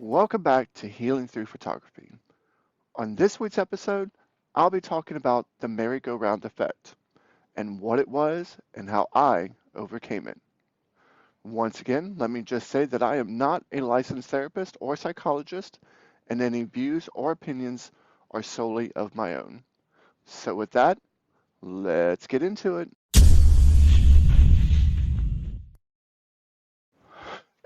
Welcome back to Healing Through Photography. On this week's episode, I'll be talking about the merry-go-round effect and what it was and how I overcame it. Once again, let me just say that I am not a licensed therapist or psychologist, and any views or opinions are solely of my own. So, with that, let's get into it.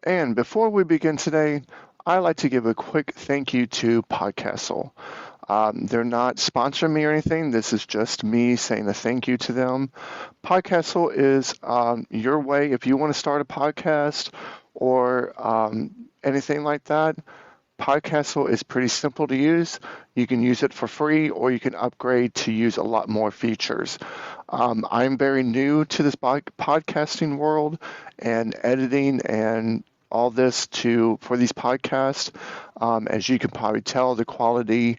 And before we begin today, I'd like to give a quick thank you to Podcastle. They're not sponsoring me or anything. This is just me saying a thank you to them. Podcastle is your way if you want to start a podcast or anything like that. Podcastle is pretty simple to use. You can use it for free or you can upgrade to use a lot more features. I'm very new to this podcasting world and editing and all this for these podcasts. As you can probably tell, the quality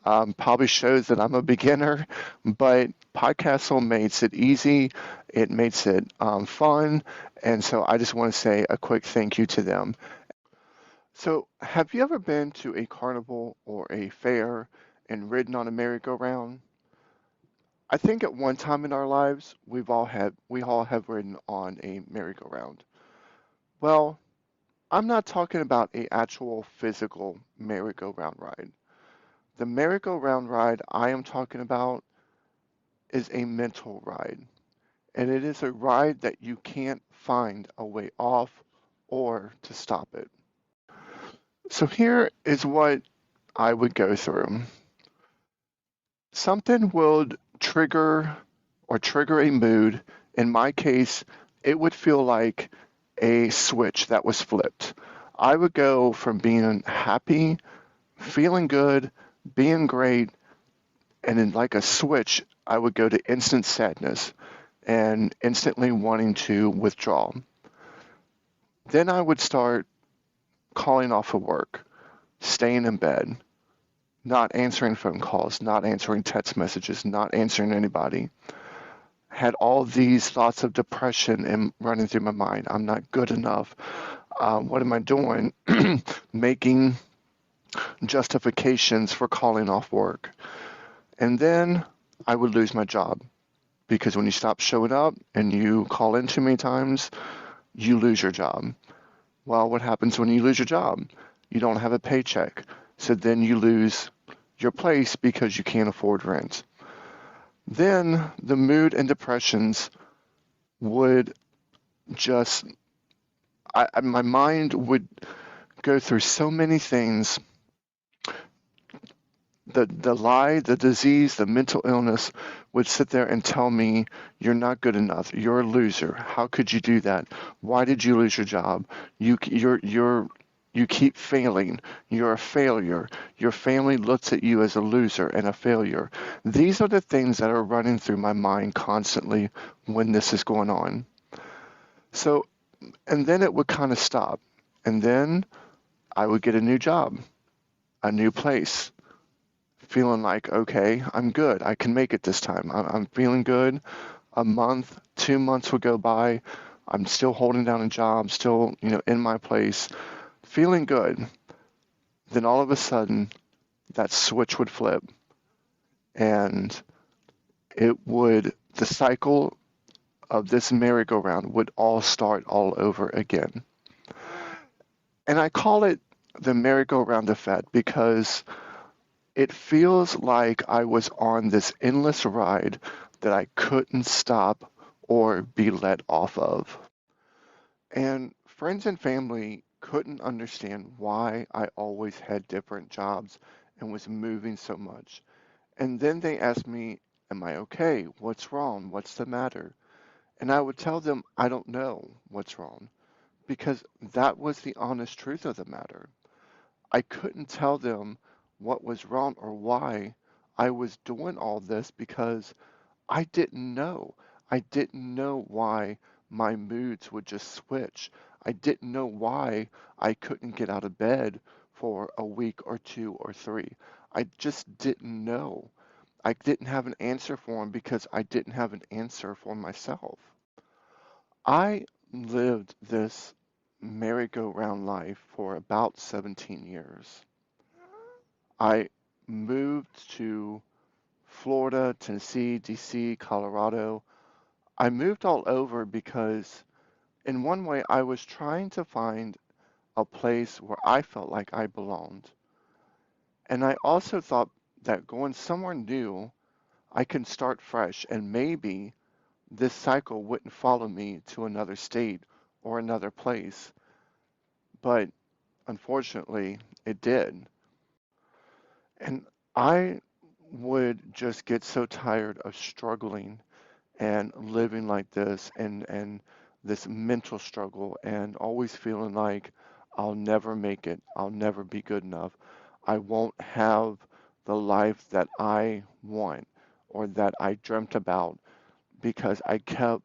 probably shows that I'm a beginner, but Podcastle makes it easy. It makes it fun. And so I just want to say a quick thank you to them. So, have you ever been to a carnival or a fair and ridden on a merry-go-round? I think at one time in our lives we all have ridden on a merry-go-round. Well, I'm not talking about a actual physical merry-go-round ride. The merry-go-round ride I am talking about is a mental ride, and it is a ride that you can't find a way off or to stop it. So here is what I would go through. Something would trigger a mood. In my case, it would feel like a switch that was flipped. I would go from being happy, feeling good, being great, and in like a switch, I would go to instant sadness and instantly wanting to withdraw. Then I would start calling off of work, staying in bed, not answering phone calls, not answering text messages, not answering anybody. Had all these thoughts of depression and running through my mind. I'm not good enough. What am I doing? Making justifications for calling off work. And then I would lose my job because when you stop showing up and you call in too many times, you lose your job. Well, what happens when you lose your job? You don't have a paycheck. So then you lose your place because you can't afford rent. Then the mood and depressions would just, my mind would go through so many things. The lie, the disease, the mental illness would sit there and tell me, you're not good enough. You're a loser. How could you do that? Why did you lose your job? You keep failing. You're a failure. Your family looks at you as a loser and a failure. These are the things that are running through my mind constantly when this is going on. So, and then it would kind of stop. And then I would get a new job, a new place, feeling like, okay, I'm good. I can make it this time. I'm feeling good. A month, 2 months would go by. I'm still holding down a job, still, in my place, feeling good. Then all of a sudden, that switch would flip and the cycle of this merry-go-round would all start all over again. And I call it the merry-go-round effect because it feels like I was on this endless ride that I couldn't stop or be let off of. And friends and family couldn't understand why I always had different jobs and was moving so much. And then they asked me, am I okay? What's wrong? What's the matter? And I would tell them, I don't know what's wrong, because that was the honest truth of the matter. I couldn't tell them what was wrong or why I was doing all this because I didn't know. I didn't know why my moods would just switch. I didn't know why I couldn't get out of bed for a week or two or three. I just didn't know. I didn't have an answer for him because I didn't have an answer for myself. I lived this merry-go-round life for about 17 years. I moved to Florida, Tennessee, DC, Colorado. I moved all over because, in one way, I was trying to find a place where I felt like I belonged. And I also thought that going somewhere new, I could start fresh and maybe this cycle wouldn't follow me to another state or another place. But unfortunately, it did. And I would just get so tired of struggling and living like this and this mental struggle and always feeling like I'll never make it. I'll never be good enough. I won't have the life that I want or that I dreamt about because I kept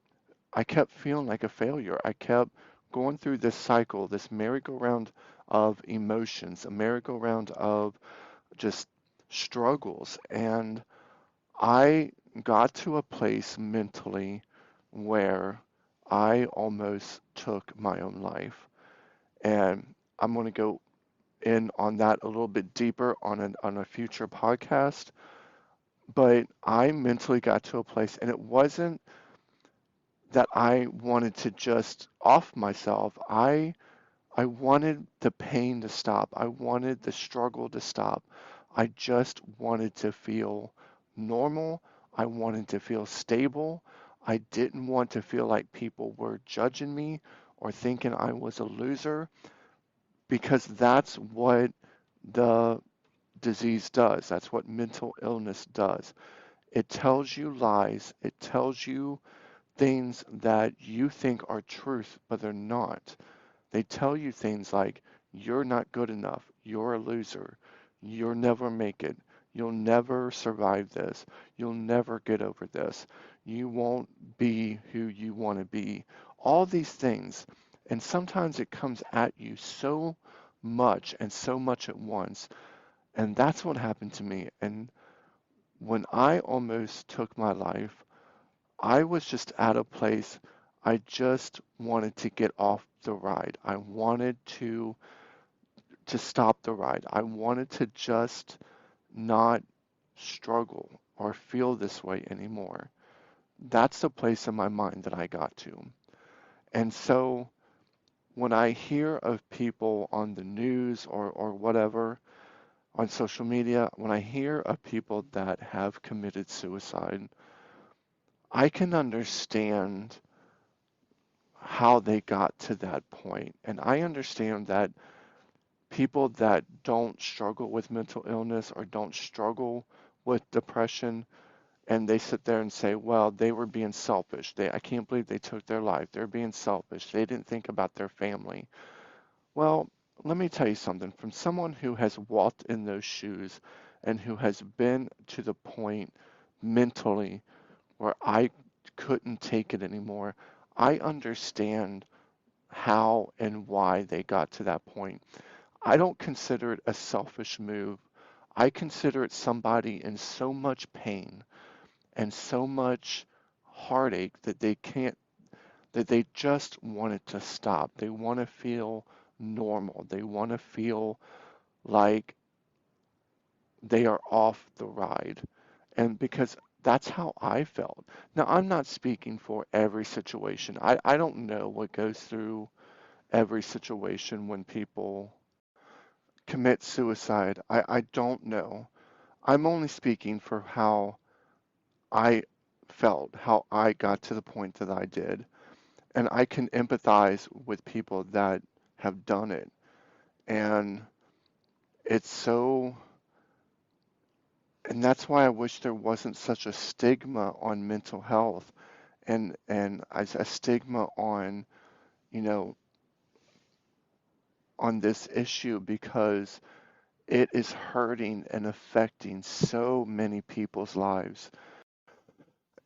feeling like a failure. I kept going through this cycle, this merry-go-round of emotions, a merry-go-round of just struggles. And I got to a place mentally where I almost took my own life. And I'm going to go in on that a little bit deeper on a future podcast. But I mentally got to a place, and it wasn't that I wanted to just off myself. I wanted the pain to stop. I wanted the struggle to stop. I just wanted to feel normal. I wanted to feel stable. I didn't want to feel like people were judging me or thinking I was a loser because that's what the disease does. That's what mental illness does. It tells you lies. It tells you things that you think are truth, but they're not. They tell you things like, you're not good enough, you're a loser, you'll never make it, you'll never survive this, you'll never get over this, you won't be who you want to be. All these things. And sometimes it comes at you so much and so much at once. And that's what happened to me. And when I almost took my life, I was just at a place I just wanted to get off the ride. I wanted to stop the ride. I wanted to just not struggle or feel this way anymore. That's the place in my mind that I got to. And so when I hear of people on the news or whatever, on social media, when I hear of people that have committed suicide, I can understand how they got to that point. And I understand that people that don't struggle with mental illness or don't struggle with depression and they sit there and say, well, they were being selfish. I can't believe they took their life. They're being selfish. They didn't think about their family. Well, let me tell you something. From someone who has walked in those shoes and who has been to the point mentally where I couldn't take it anymore, I understand how and why they got to that point. I don't consider it a selfish move. I consider it somebody in so much pain and so much heartache that they just want it to stop. They want to feel normal. They want to feel like they are off the ride. And because that's how I felt. Now, I'm not speaking for every situation. I don't know what goes through every situation when people commit suicide. I don't know. I'm only speaking for how I felt, how I got to the point that I did. And I can empathize with people that have done it. And it's so, and that's why I wish there wasn't such a stigma on mental health and as a stigma on, you know, on this issue because it is hurting and affecting so many people's lives.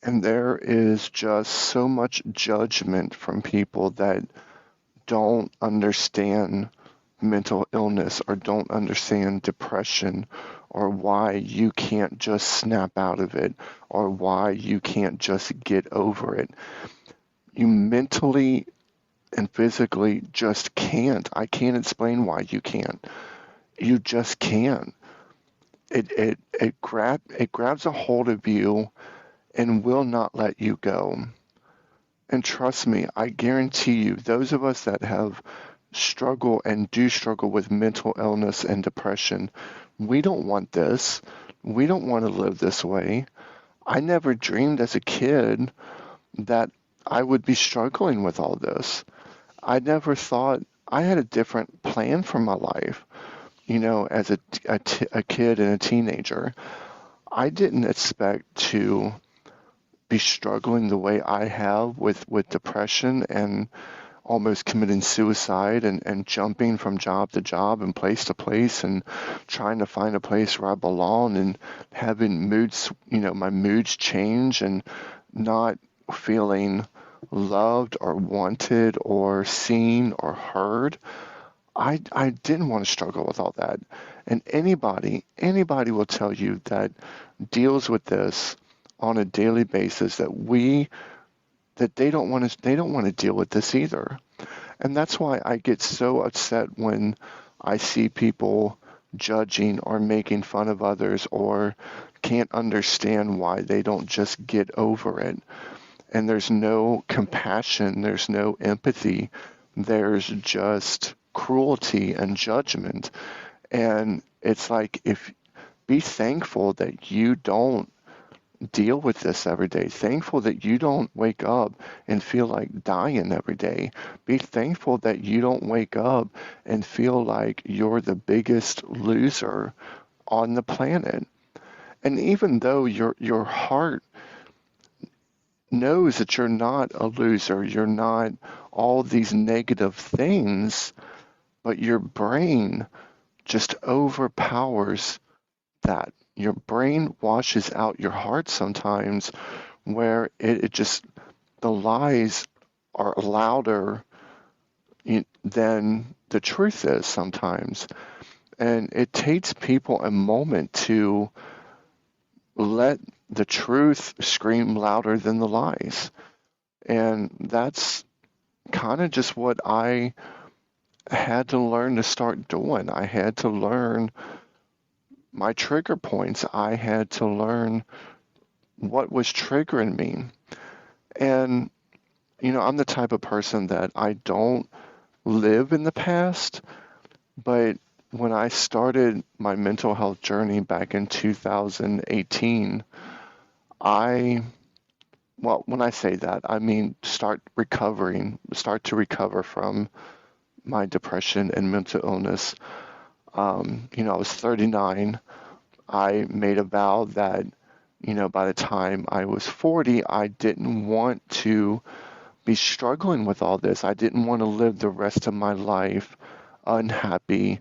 And there is just so much judgment from people that don't understand mental illness or don't understand depression or why you can't just snap out of it or why you can't just get over it. You mentally and physically just can't. I can't explain why you can't. You just can't. It grabs a hold of you and will not let you go. And trust me, I guarantee you, those of us that have struggle and do struggle with mental illness and depression, we don't want this. We don't want to live this way. I never dreamed as a kid that I would be struggling with all this. I never thought I had a different plan for my life, as a kid and a teenager. I didn't expect to be struggling the way I have with depression and almost committing suicide and jumping from job to job and place to place and trying to find a place where I belong and having moods, my moods change and not feeling loved or wanted or seen or heard. I didn't want to struggle with all that. And anybody will tell you that deals with this on a daily basis that they don't want to deal with this either. And that's why I get so upset when I see people judging or making fun of others or can't understand why they don't just get over it. And there's no compassion, there's no empathy, there's just cruelty and judgment. And it's like, if be thankful that you don't deal with this every day. Thankful that you don't wake up and feel like dying every day. Be thankful that you don't wake up and feel like you're the biggest loser on the planet. And even though your heart knows that you're not a loser, you're not all these negative things, but your brain just overpowers that. Your brain washes out your heart sometimes, where it just, the lies are louder than the truth is sometimes. And it takes people a moment to let the truth scream louder than the lies. And that's kind of just what I had to learn to start doing. I had to learn my trigger points. I had to learn what was triggering me. And, I'm the type of person that I don't live in the past, but when I started my mental health journey back in 2018, when I say that, I mean start to recover from my depression and mental illness. I was 39. I made a vow that, by the time I was 40, I didn't want to be struggling with all this. I didn't want to live the rest of my life unhappy,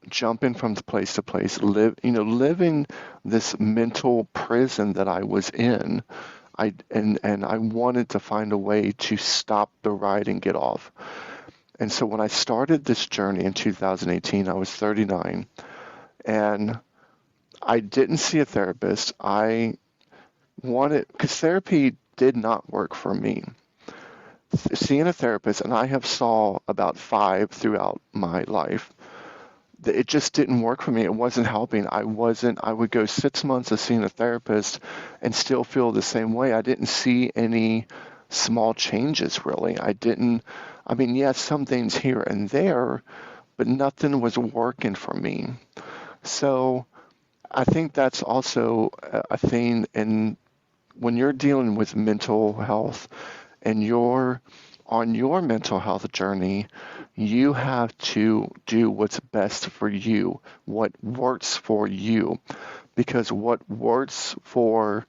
jumping from place to place, living this mental prison that I was in. And I wanted to find a way to stop the ride and get off. And so when I started this journey in 2018, I was 39, and I didn't see a therapist. Because therapy did not work for me. Seeing a therapist, and I have saw about 5 throughout my life, it just didn't work for me. It wasn't helping. I would go 6 months of seeing a therapist and still feel the same way. I didn't see any small changes, really. Yes, some things here and there, but nothing was working for me. So I think that's also a thing when you're dealing with mental health and you're on your mental health journey, you have to do what's best for you, what works for you, because what works for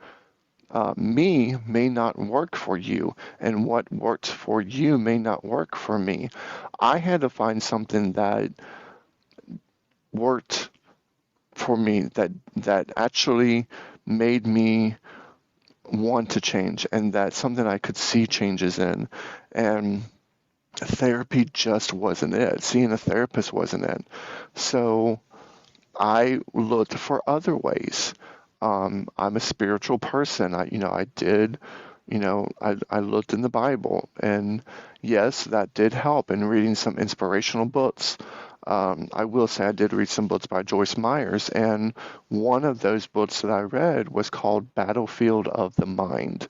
me may not work for you, and what works for you may not work for me. I had to find something that worked for me, that actually made me want to change, and that's something I could see changes in. And therapy just wasn't it. Seeing a therapist wasn't it. So I looked for other ways. I'm a spiritual person. I looked in the Bible, and yes, that did help in reading some inspirational books. I will say I did read some books by Joyce Myers, and one of those books that I read was called Battlefield of the Mind.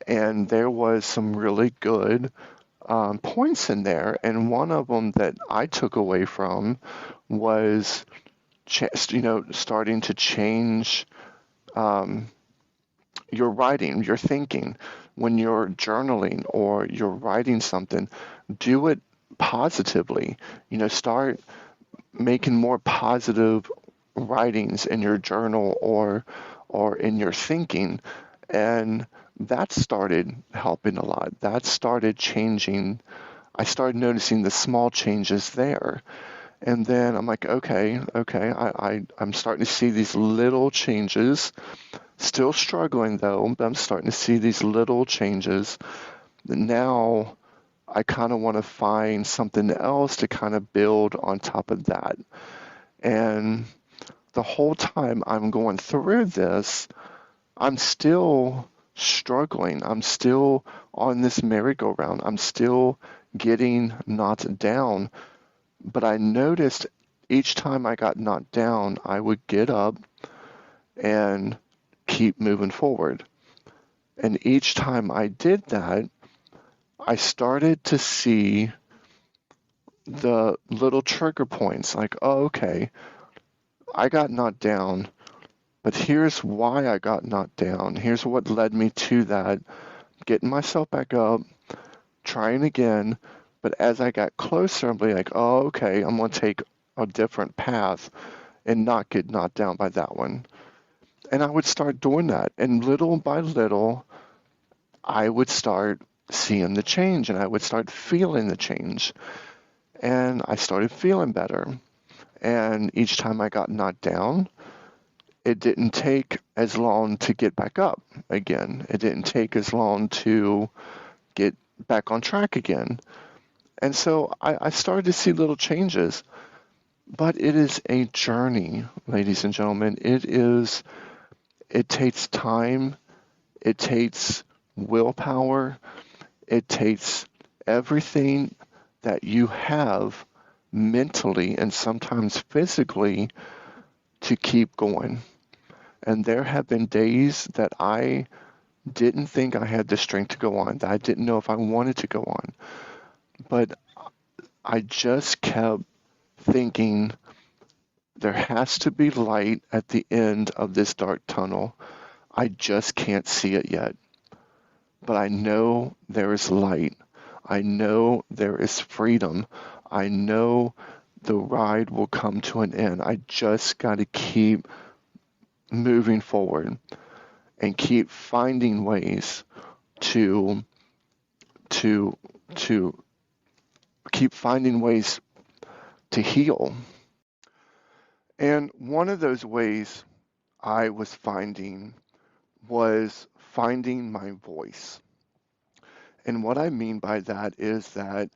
And there was some really good points in there. And one of them that I took away from was, starting to change um, your writing, your thinking. When you're journaling or you're writing something, do it positively. Start making more positive writings in your journal or in your thinking. And that started helping a lot. That started changing. I started noticing the small changes there. And then I'm like, okay, I'm starting to see these little changes. Still struggling though, but I'm starting to see these little changes. Now I kind of want to find something else to kind of build on top of that. And the whole time I'm going through this, I'm still struggling. I'm still on this merry-go-round. I'm still getting knocked down. But I noticed each time I got knocked down, I would get up and keep moving forward. And each time I did that, I started to see the little trigger points like, oh, okay, I got knocked down, but here's why I got knocked down. Here's what led me to that. Getting myself back up, trying again. But as I got closer, I'm like, oh, okay, I'm going to take a different path and not get knocked down by that one. And I would start doing that. And little by little, I would start seeing the change and I would start feeling the change. And I started feeling better. And each time I got knocked down, it didn't take as long to get back up again. It didn't take as long to get back on track again. And so I started to see little changes. But it is a journey, ladies and gentlemen. It takes time, it takes willpower, it takes everything that you have mentally and sometimes physically to keep going. And there have been days that I didn't think I had the strength to go on, that I didn't know if I wanted to go on. But I just kept thinking there has to be light at the end of this dark tunnel. I just can't see it yet. But I know there is light. I know there is freedom. I know the ride will come to an end. I just got to keep moving forward and keep finding ways to to to keep finding ways to heal. And one of those ways I was finding my voice. And what I mean by that is that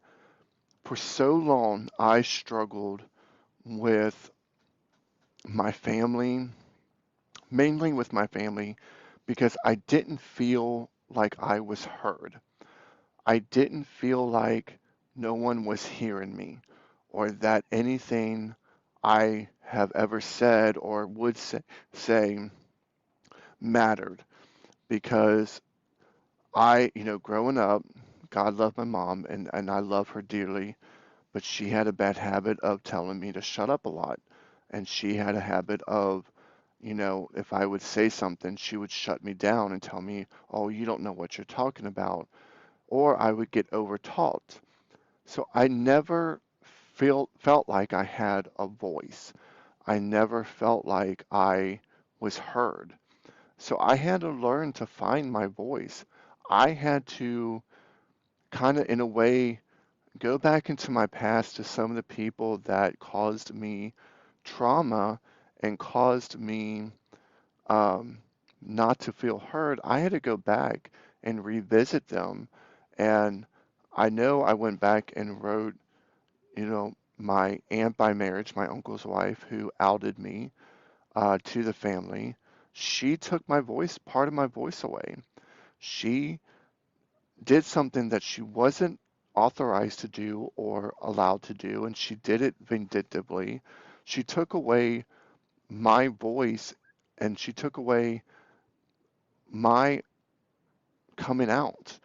for so long I struggled with my family, mainly with my family, because I didn't feel like I was heard. I didn't feel like no one was hearing me or that anything I have ever said or would say mattered because growing up, God loved my mom and I love her dearly, but she had a bad habit of telling me to shut up a lot. And she had a habit of, if I would say something, she would shut me down and tell me, oh, you don't know what you're talking about. Or I would get over-talked. So I never felt like I had a voice. I never felt like I was heard. So I had to learn to find my voice. I had to kind of, in a way, go back into my past to some of the people that caused me trauma and caused me um, not to feel heard. I had to go back and revisit them. And I know I went back and wrote, my aunt by marriage, my uncle's wife, who outed me to the family. She took my voice, part of my voice away. She did something that she wasn't authorized to do or allowed to do, and she did it vindictively. She took away my voice and she took away my coming out.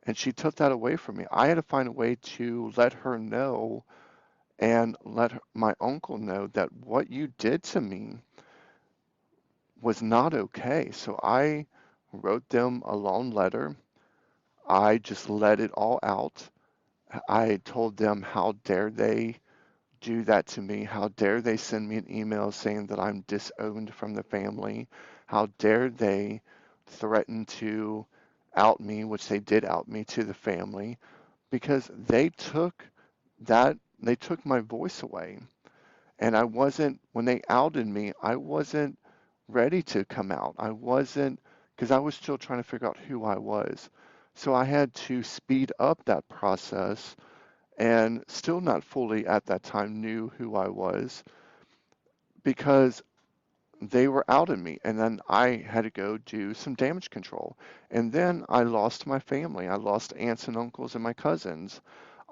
And she took that away from me. I had to find a way to let her know and let my uncle know that what you did to me was not okay. So I wrote them a long letter. I just let it all out. I told them how dare they do that to me? How dare they send me an email saying that I'm disowned from the family? How dare they threaten to out me, which they did out me to the family, because they took my voice away. And I wasn't, when they outed me, I wasn't ready to come out. I wasn't, because I was still trying to figure out who I was. So I had to speed up that process and still not fully at that time knew who I was because they were out of me. And then I had to go do some damage control. And then I lost my family. I lost aunts and uncles and my cousins.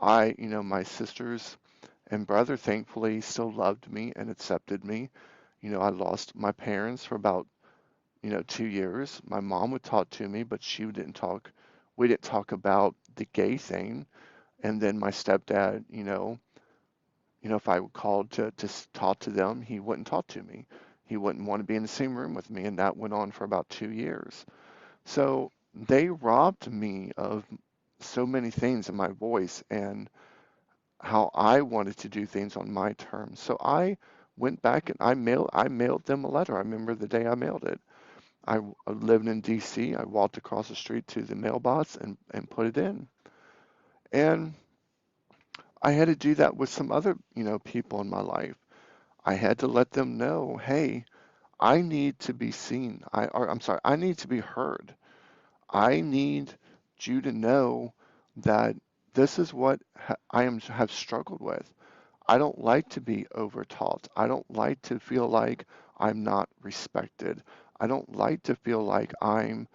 My sisters and brother thankfully still loved me and accepted me. I lost my parents for about, 2 years. My mom would talk to me, but we didn't talk about the gay thing. And then my stepdad, if I called to talk to them, he wouldn't talk to me. He wouldn't want to be in the same room with me, and that went on for about 2 years. So they robbed me of so many things in my voice and how I wanted to do things on my terms. So I went back and I mailed them a letter. I remember the day I mailed it. I lived in DC. I walked across the street to the mailbox and put it in. And I had to do that with some other, people in my life. I had to let them know, hey, I need to be seen. I'm sorry, I need to be heard. I need you to know that this is what have struggled with. I don't like to be overtaught. I don't like to feel like I'm not respected. I don't like to feel like I'm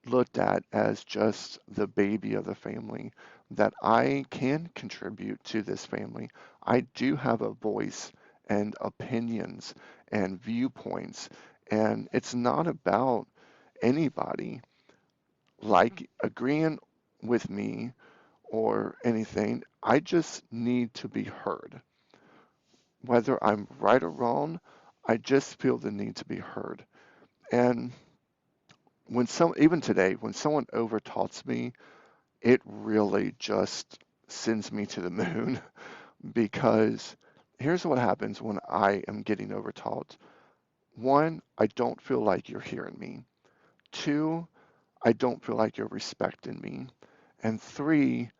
looked at as just the baby of the family, that I can contribute to this family. I do have a voice and opinions and viewpoints, and it's not about anybody like agreeing with me or anything. I just need to be heard. Whether I'm right or wrong, I just feel the need to be heard. And even today, when someone overtalks me, it really just sends me to the moon because here's what happens when I am getting overtaught. One, I don't feel like you're hearing me. Two, I don't feel like you're respecting me. And three,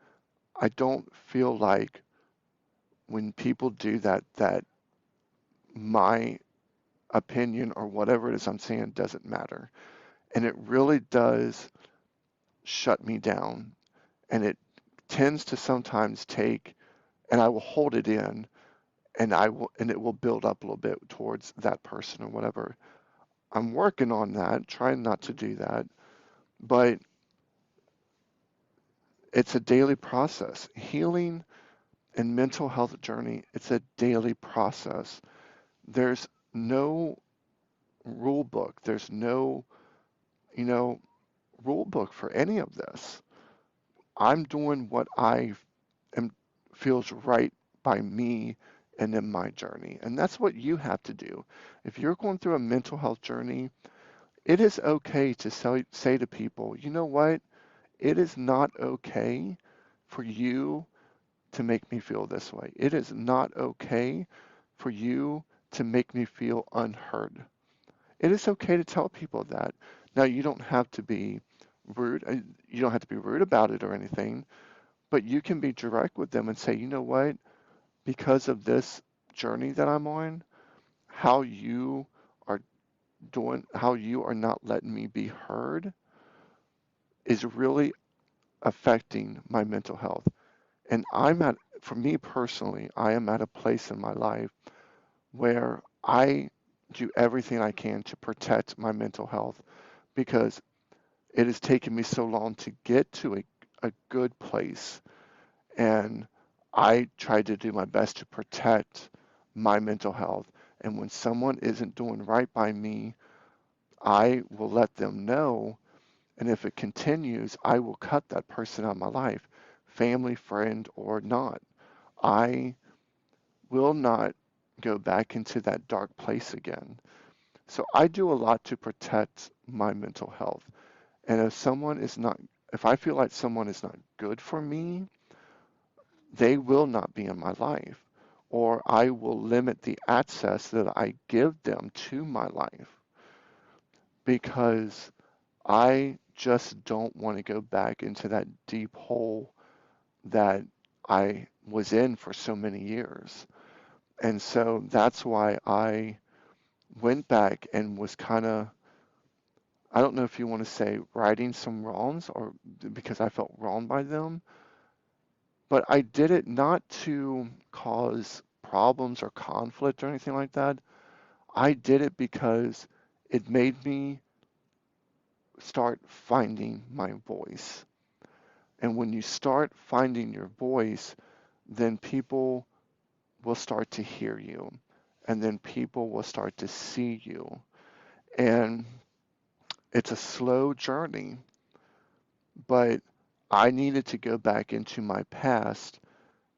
I don't feel like when people do that, that my opinion or whatever it is I'm saying doesn't matter. And it really does shut me down. And it tends to sometimes take, and I will hold it in and it will build up a little bit towards that person or whatever. I'm working on that, trying not to do that, but it's a daily process. Healing and mental health journey, it's a daily process. There's no rule book. There's no, you know, rule book for any of this. I'm doing what I am feels right by me and in my journey. And that's what you have to do. If you're going through a mental health journey, it is okay to say to people, you know what? It is not okay for you to make me feel this way. It is not okay for you to make me feel unheard. It is okay to tell people that. Now, you don't have to be rude. You don't have to be rude about it or anything, but you can be direct with them and say, you know what? Because of this journey that I'm on, how you are how you are not letting me be heard is really affecting my mental health. And for me personally, I am at a place in my life where I do everything I can to protect my mental health because it has taken me so long to get to a good place. And I try to do my best to protect my mental health. And when someone isn't doing right by me, I will let them know. And if it continues, I will cut that person out of my life, family, friend, or not. I will not go back into that dark place again. So I do a lot to protect my mental health. And if I feel like someone is not good for me, they will not be in my life. Or I will limit the access that I give them to my life because I just don't want to go back into that deep hole that I was in for so many years. And so that's why I went back and was kind of, I don't know if you want to say righting some wrongs or because I felt wronged by them, but I did it not to cause problems or conflict or anything like that. I did it because it made me start finding my voice. And when you start finding your voice, then people will start to hear you. And then people will start to see you. And it's a slow journey, but I needed to go back into my past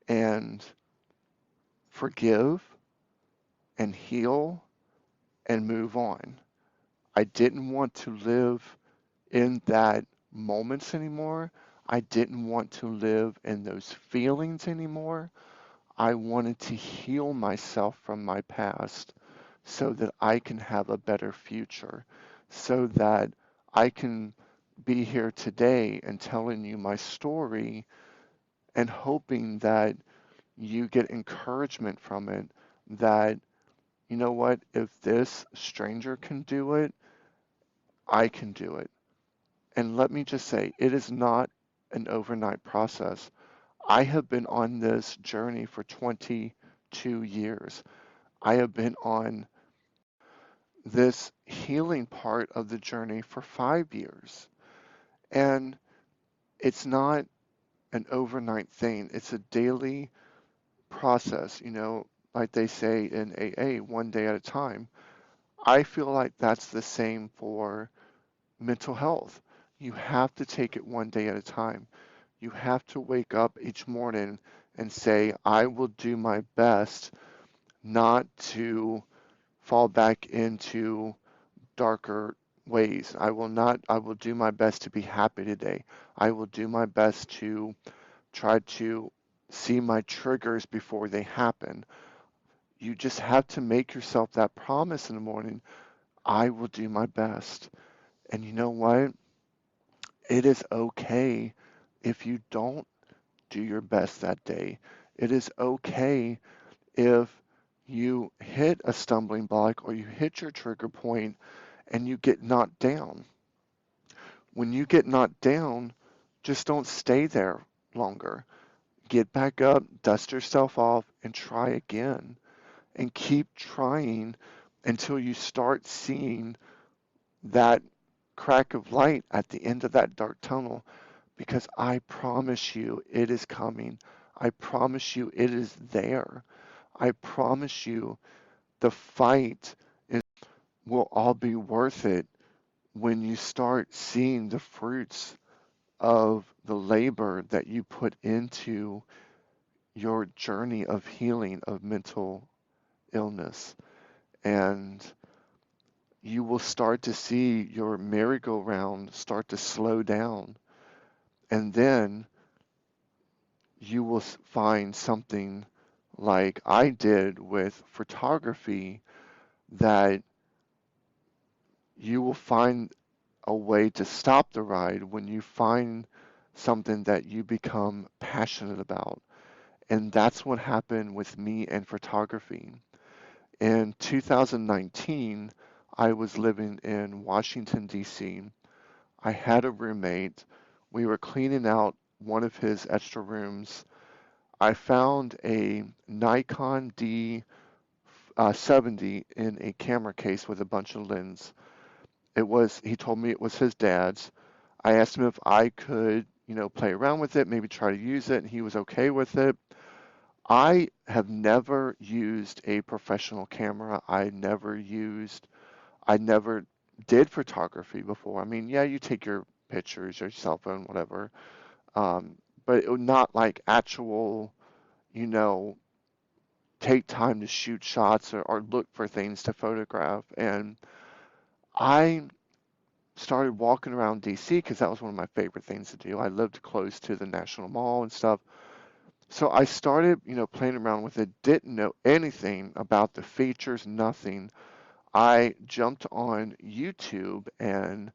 and forgive and heal and move on. I didn't want to live in that moments anymore. I didn't want to live in those feelings anymore. I wanted to heal myself from my past so that I can have a better future, so that I can be here today and telling you my story and hoping that you get encouragement from it that, you know what, if this stranger can do it, I can do it. And let me just say, it is not an overnight process. I have been on this journey for 22 years. I have been on this healing part of the journey for 5 years. And it's not an overnight thing, it's a daily process, like they say in AA, one day at a time. I feel like that's the same for mental health. You have to take it one day at a time. You have to wake up each morning and say, I will do my best not to fall back into darker ways. I will do my best to be happy today. I will do my best to try to see my triggers before they happen. You just have to make yourself that promise in the morning. I will do my best. And you know what? It is okay if you don't do your best that day. It is okay if you hit a stumbling block or you hit your trigger point and you get knocked down. When you get knocked down, just don't stay there longer. Get back up, dust yourself off, and try again. And keep trying until you start seeing that crack of light at the end of that dark tunnel. Because I promise you, it is coming. I promise you, it is there. I promise you, the fight will all be worth it when you start seeing the fruits of the labor that you put into your journey of healing of mental illness. And you will start to see your merry-go-round start to slow down. And then you will find something like I did with photography that you will find a way to stop the ride when you find something that you become passionate about. And that's what happened with me and photography. In 2019, I was living in Washington, D.C. I had a roommate. We were cleaning out one of his extra rooms. I found a Nikon D70 in a camera case with a bunch of lens. He told me it was his dad's. I asked him if I could play around with it, maybe try to use it, and he was okay with it. I have never used a professional camera. I never did photography before. I mean, yeah, you take your pictures, your cell phone, whatever, but it was not like actual, you know, take time to shoot shots or look for things to photograph. And I started walking around DC because that was one of my favorite things to do. I lived close to the National Mall and stuff. So I started, playing around with it, didn't know anything about the features, nothing. I jumped on YouTube and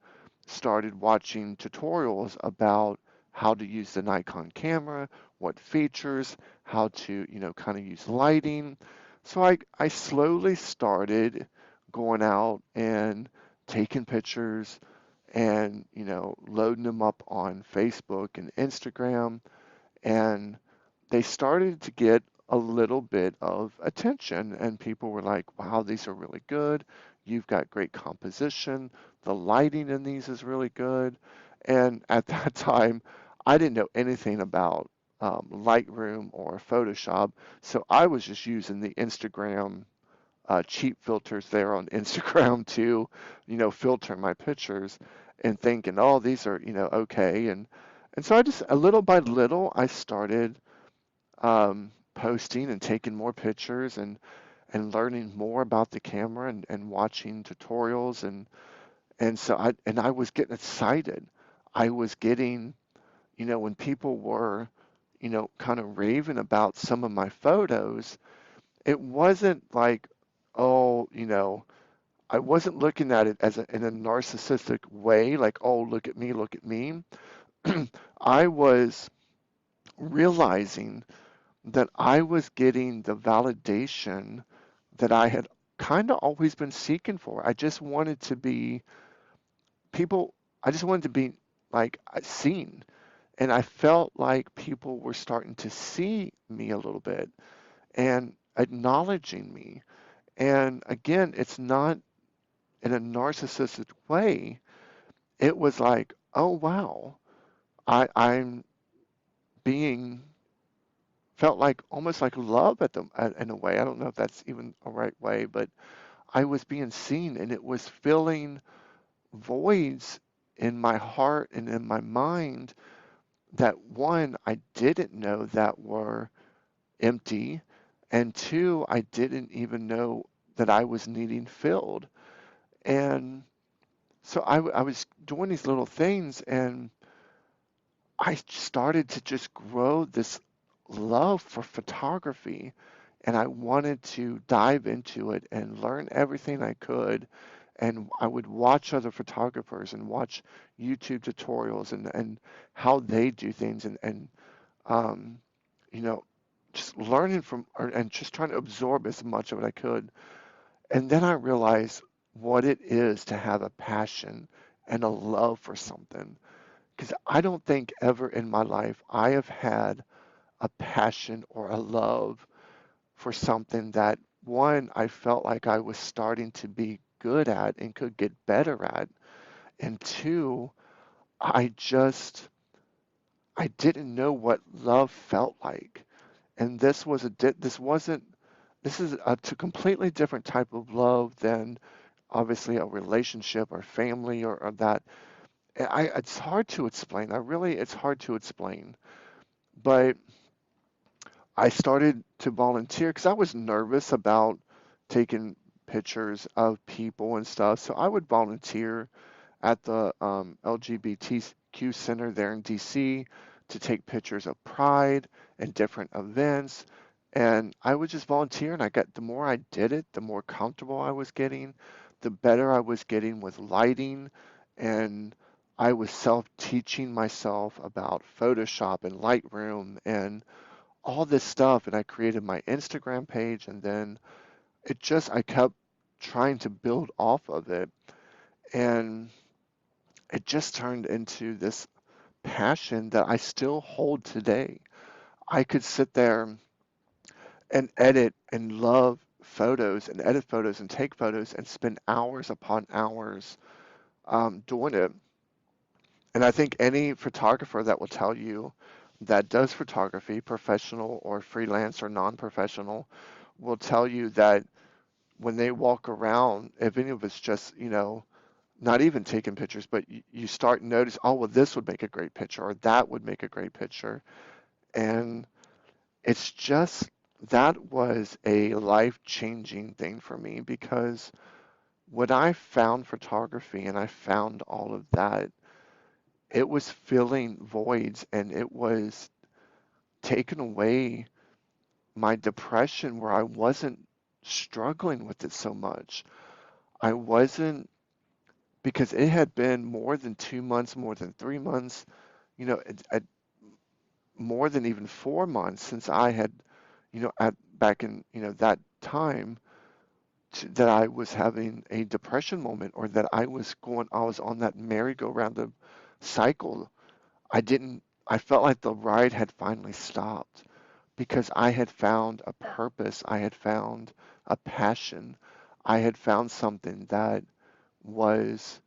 started watching tutorials about how to use the Nikon camera, what features, how to, kind of use lighting. So I slowly started going out and taking pictures and, loading them up on Facebook and Instagram, and they started to get a little bit of attention, and people were like, wow, these are really good. You've got great composition. The lighting in these is really good. And at that time, I didn't know anything about Lightroom or Photoshop, so I was just using the Instagram cheap filters there on Instagram to, filter my pictures, and thinking, oh, these are, okay. And so I just, a little by little, I started posting and taking more pictures and learning more about the camera and watching tutorials, and so I was getting excited. I was getting, when people were, kind of raving about some of my photos, it wasn't like, oh, I wasn't looking at it as in a narcissistic way, like, oh, look at me, look at me. I was realizing that I was getting the validation that I had kind of always been seeking for. I just wanted to be people, I just wanted to be like seen. And I felt like people were starting to see me a little bit and acknowledging me. And again, it's not in a narcissistic way. It was like, oh wow, I'm being felt like almost like love in a way. I don't know if that's even a right way, but I was being seen, and it was filling voids in my heart and in my mind that, one, I didn't know that were empty, and two, I didn't even know that I was needing filled. And so I was doing these little things, and I started to just grow this love for photography, and I wanted to dive into it and learn everything I could. And I would watch other photographers and watch YouTube tutorials and how they do things, and um, you know, just learning and just trying to absorb as much of it I could. And then I realized what it is to have a passion and a love for something. Because I don't think ever in my life I have had a passion or a love for something that, one, I felt like I was starting to be good at and could get better at, and two, I just I didn't know what love felt like. And this is a completely different type of love than obviously a relationship or family or that. It's hard to explain. It's hard to explain. But I started to volunteer because I was nervous about taking pictures of people and stuff. So I would volunteer at the LGBTQ Center there in DC to take pictures of Pride and different events. And I would just volunteer, and the more I did it, the more comfortable I was getting, the better I was getting with lighting, and I was self-teaching myself about Photoshop and Lightroom and all this stuff. And I created my Instagram page, and then I kept trying to build off of it. And it just turned into this passion that I still hold today. I could sit there and edit and love photos and edit photos and take photos and spend hours upon hours doing it. And I think any photographer that will tell you that does photography, professional or freelance or non-professional, will tell you that when they walk around, even if it's just, not even taking pictures, but you start notice, oh, well, this would make a great picture or that would make a great picture. And it's just that was a life-changing thing for me because when I found photography and I found all of that, it was filling voids and it was taking away my depression where I wasn't struggling with it so much. I wasn't because it had been more than 2 months, more than 3 months, more than even 4 months since I had, at back in, that time that I was having a depression moment or that I was on that merry-go-round of cycle. I felt like the ride had finally stopped because I had found a purpose. I had found a passion. I had found something was,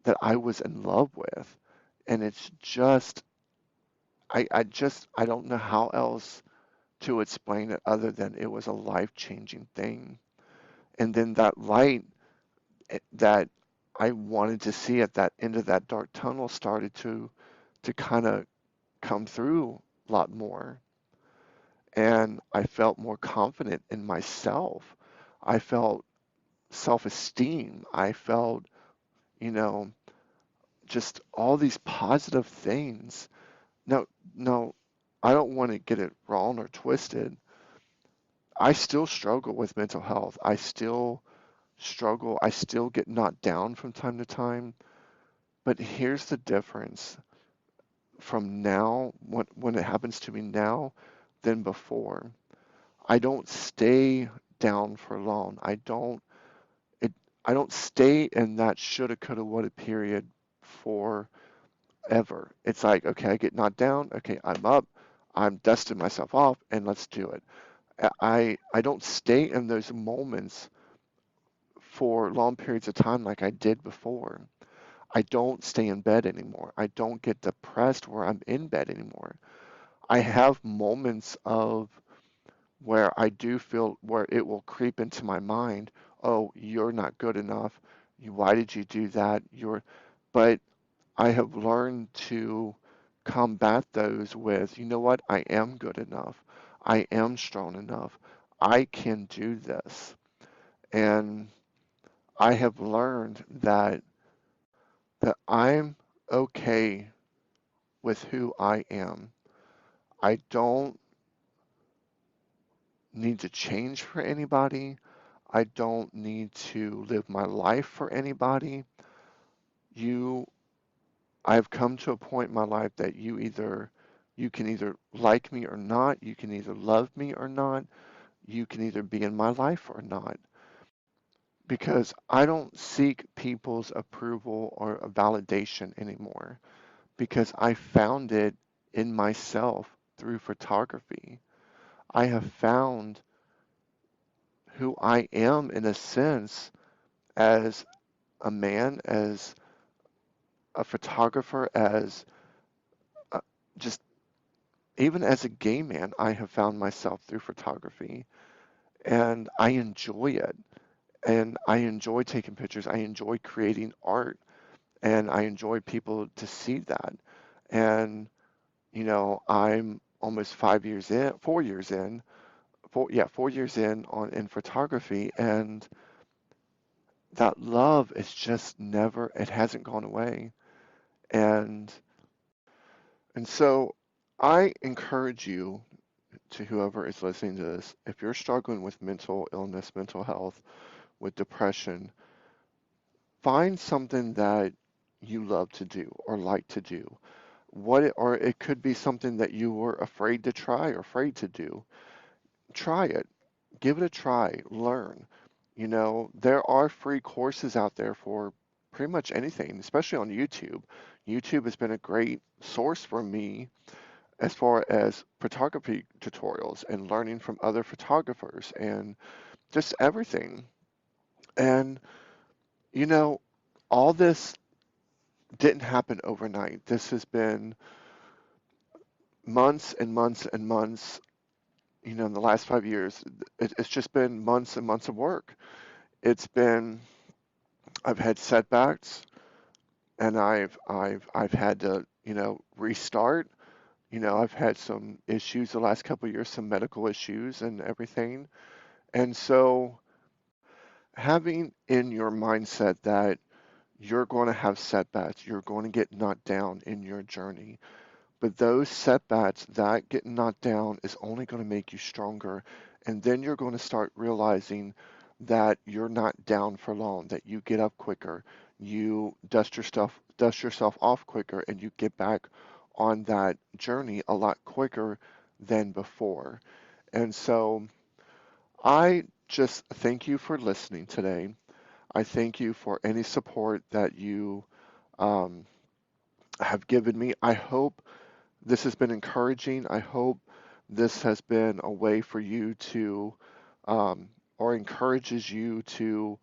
that I was in love with. And it's just, I don't know how else to explain it other than it was a life-changing thing. And then that light that I wanted to see at that end of that dark tunnel started to kind of come through a lot more. And I felt more confident in myself. I felt self-esteem. I felt, you know, just all these positive things. No, no, I don't want to get it wrong or twisted. I still struggle with mental health. I still struggle. I still get knocked down from time to time. But here's the difference from now, when it happens to me now, than before. I don't stay down for long. It I don't stay in that shoulda, coulda, woulda period forever. It's like, okay, I get knocked down, okay, I'm up, I'm dusting myself off, and let's do it. I don't stay in those moments for long periods of time like I did before. I don't stay in bed anymore. I don't get depressed where I'm in bed anymore. I have moments of where I do feel where it will creep into my mind, oh, you're not good enough. Why did you do that? But I have learned to combat those with, you know what? I am good enough. I am strong enough. I can do this. And I have learned that I'm okay with who I am. I don't need to change for anybody. I don't need to live my life for anybody. You, I've come to a point in my life that you can either like me or not. You can either love me or not. You can either be in my life or not. Because I don't seek people's approval or a validation anymore. Because I found it in myself through photography. I have found who I am in a sense as a man, as a photographer, as a, just even as a gay man, I have found myself through photography and I enjoy it. And I enjoy taking pictures. I enjoy creating art and I enjoy people to see that. And, I'm almost 5 years in, 4 years in, 4 years in photography and that love is just never, it hasn't gone away. And so I encourage you to whoever is listening to this, if you're struggling with mental illness, mental health, with depression, find something that you love to do or like to do. Or it could be something that you were afraid to try or afraid to do. Try it. Give it a try. Learn. There are free courses out there for pretty much anything, especially on YouTube. YouTube has been a great source for me as far as photography tutorials and learning from other photographers and just everything. And, you know, all didn't happen overnight. This has been months and months and months. In the last 5 years, it's just been months and months of work. It's been I've had setbacks, and I've had to restart. I've had some issues the last couple of years, some medical issues and everything. And so having in your mindset that you're going to have setbacks, you're going to get knocked down in your journey. But those setbacks, that getting knocked down is only going to make you stronger. And then you're going to start realizing that you're not down for long, that you get up quicker, you dust yourself off quicker, and you get back on that journey a lot quicker than before. And so I just thank you for listening today. I thank you for any support that you um, have given me. I hope this has been encouraging. I hope this has been a way for you to, or encourages you to,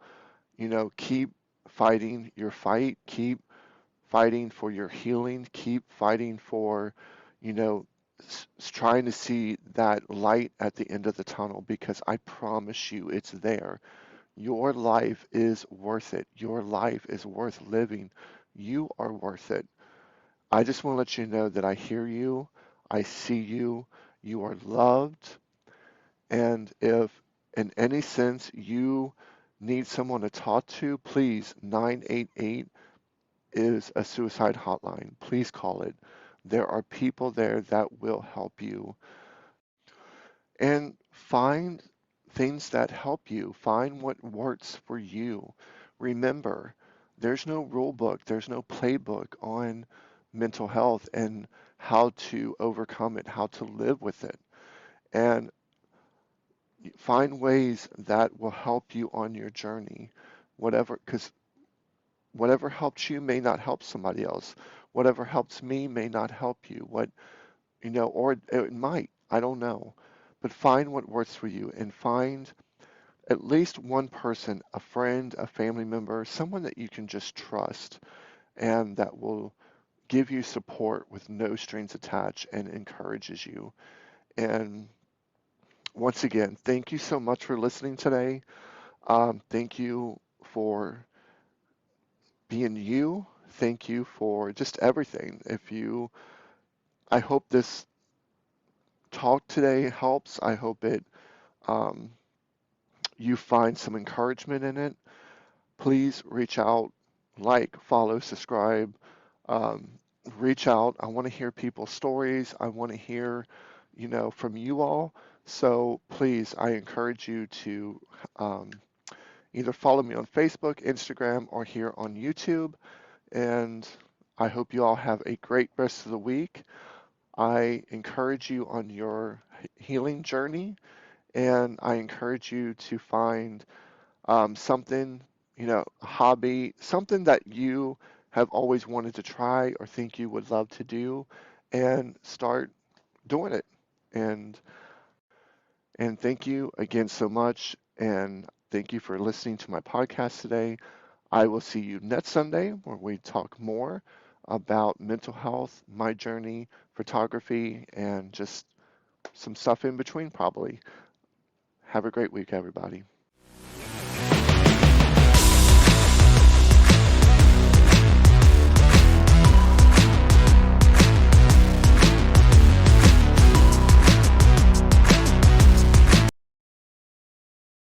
keep fighting your fight, keep fighting for your healing, keep fighting for, you know, trying to see that light at the end of the tunnel because I promise you it's there. Your life is worth it. Your life is worth living. You are worth it. I just want to let you know that I hear you, I see you, you are loved, and if in any sense you need someone to talk to, please, 988 is a suicide hotline. Please call it. There are people there that will help you. And find things that help you. Find what works for you. Remember, there's no rule book, there's no playbook on mental health and how to overcome it, how to live with it. And find ways that will help you on your journey. Because whatever helps you may not help somebody else. Whatever helps me may not help you. Or it might. I don't know. But find what works for you and find at least one person, a friend, a family member, someone that you can just trust and that will give you support with no strings attached and encourages you. And once again, thank you so much for listening today. Thank you for being you. Thank you for just everything. I hope this talk today helps. I hope um, you find some encouragement in it. Please reach out, like, follow, subscribe. Um, Reach out. I want to hear people's stories. I want to hear, from you all. So please, I encourage you to um, either follow me on Facebook, Instagram, or here on YouTube. And I hope you all have a great rest of the week. I encourage you on your healing journey, and I encourage you to find something, a hobby, something that you have always wanted to try or think you would love to do, and start doing it. And and thank you again so much, and thank you for listening to my podcast today. I will see you next Sunday where we talk more about mental health, my journey, photography, and just some stuff in between probably. Have a great week, everybody.